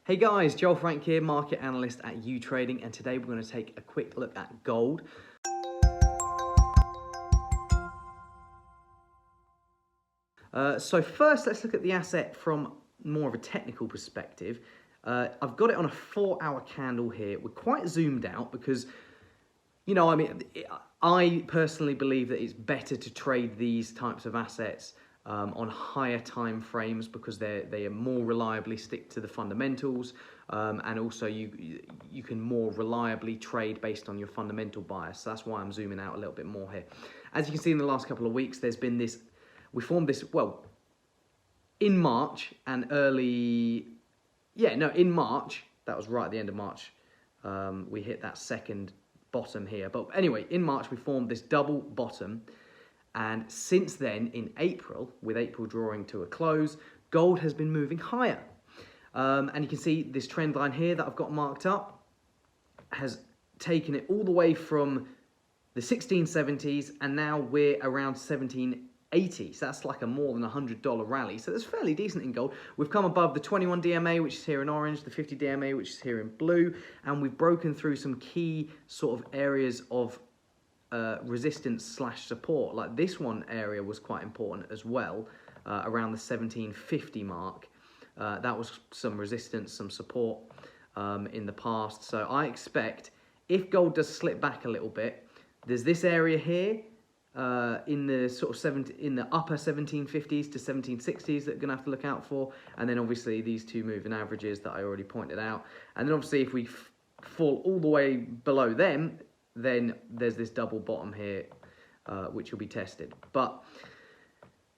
Hey guys, Joel Frank here, market analyst at YouTrading, and today we're going to take a quick look at gold. So first, let's look at the asset from more of a technical perspective. I've got it on a 4-hour candle here. We're quite zoomed out because, I personally believe that it's better to trade these types of assets on higher time frames because they are more reliably stick to the fundamentals, and also you can more reliably trade based on your fundamental bias. So that's why I'm zooming out a little bit more here. As you can see in the last couple of weeks, there's been this. We formed this in March and in March. That was right at the end of March. We hit that second bottom here, but anyway, in March we formed this double bottom. And since then, in April, with April drawing to a close, gold has been moving higher. And you can see this trend line here that I've got marked up has taken it all the way from the 1670s, and now we're around 1780. So that's like a more than $100 rally. So that's fairly decent in gold. We've come above the 21 DMA, which is here in orange, the 50 DMA, which is here in blue, and we've broken through some key sort of areas of resistance / support. Like this one area was quite important as well, around the 1750 mark. That was some resistance, some support in the past. So I expect if gold does slip back a little bit, there's this area here in the sort of in the upper 1750s to 1760s that we're gonna have to look out for, and then obviously these two moving averages that I already pointed out, and then obviously if we fall all the way below them, then there's this double bottom here, which will be tested. But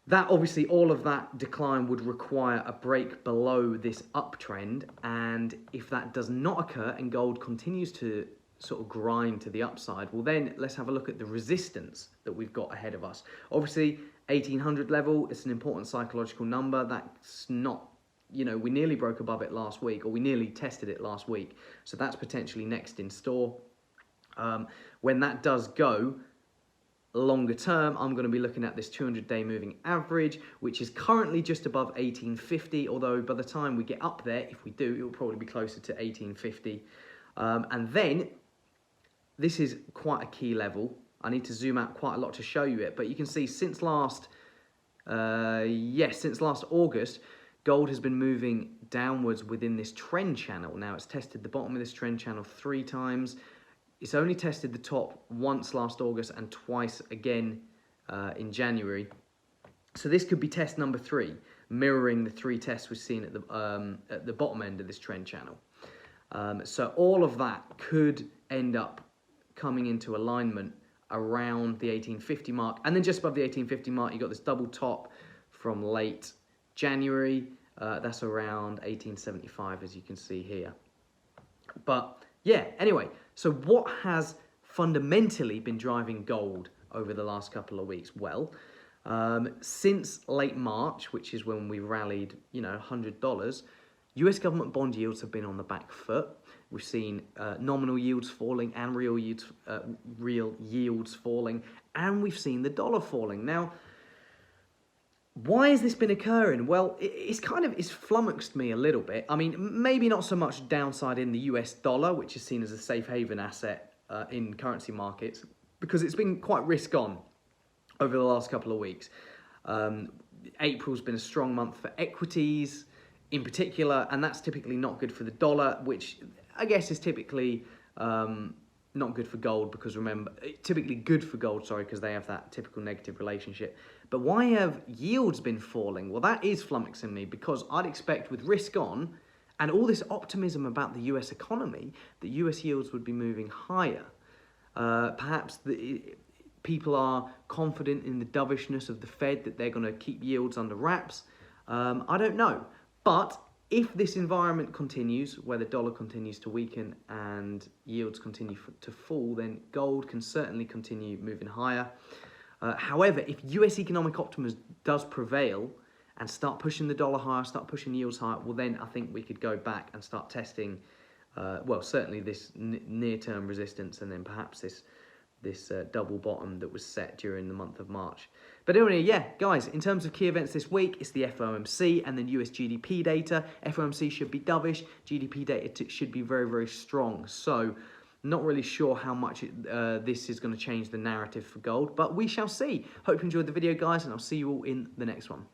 that obviously, all of that decline would require a break below this uptrend. And if that does not occur and gold continues to sort of grind to the upside, well then let's have a look at the resistance that we've got ahead of us. Obviously, 1800 level, it's an important psychological number. That's not, we nearly broke above it last week, or we nearly tested it last week. So that's potentially next in store. When that does go longer term, I'm going to be looking at this 200-day moving average, which is currently just above 1850, although by the time we get up there, if we do, it will probably be closer to 1850. And then this is quite a key level. I need to zoom out quite a lot to show you it, but you can see since last August, gold has been moving downwards within this trend channel. Now it's tested the bottom of this trend channel 3 times. It's only tested the top once last August and twice again in January. So this could be test number 3, mirroring the 3 tests we've seen at the bottom end of this trend channel. So all of that could end up coming into alignment around the 1850 mark. And then just above the 1850 mark, you've got this double top from late January. That's around 1875, as you can see here. But yeah, anyway, so what has fundamentally been driving gold over the last couple of weeks? Well, since late March, which is when we rallied, $100, US government bond yields have been on the back foot. We've seen nominal yields falling and real yields falling, and we've seen the dollar falling. Now, why has this been occurring? Well, it's flummoxed me a little bit. I mean, maybe not so much downside in the US dollar, which is seen as a safe haven asset in currency markets, because it's been quite risk on over the last couple of weeks. April's been a strong month for equities in particular, and that's typically not good for the dollar, which I guess is typically not good for gold, because remember, typically good for gold, because they have that typical negative relationship. But why have yields been falling? Well, that is flummoxing me, because I'd expect with risk on and all this optimism about the US economy, that US yields would be moving higher. Perhaps people are confident in the dovishness of the Fed, that they're going to keep yields under wraps. I don't know. But if this environment continues, where the dollar continues to weaken and yields continue to fall, then gold can certainly continue moving higher. However, if US economic optimism does prevail and start pushing the dollar higher, start pushing yields higher, well then I think we could go back and start testing, certainly this near-term resistance, and then perhaps this this double bottom that was set during the month of March. But anyway, yeah, guys, in terms of key events this week, it's the FOMC and then US GDP data. FOMC should be dovish. GDP data should be very, very strong. So not really sure how much this is going to change the narrative for gold, but we shall see. Hope you enjoyed the video, guys, and I'll see you all in the next one.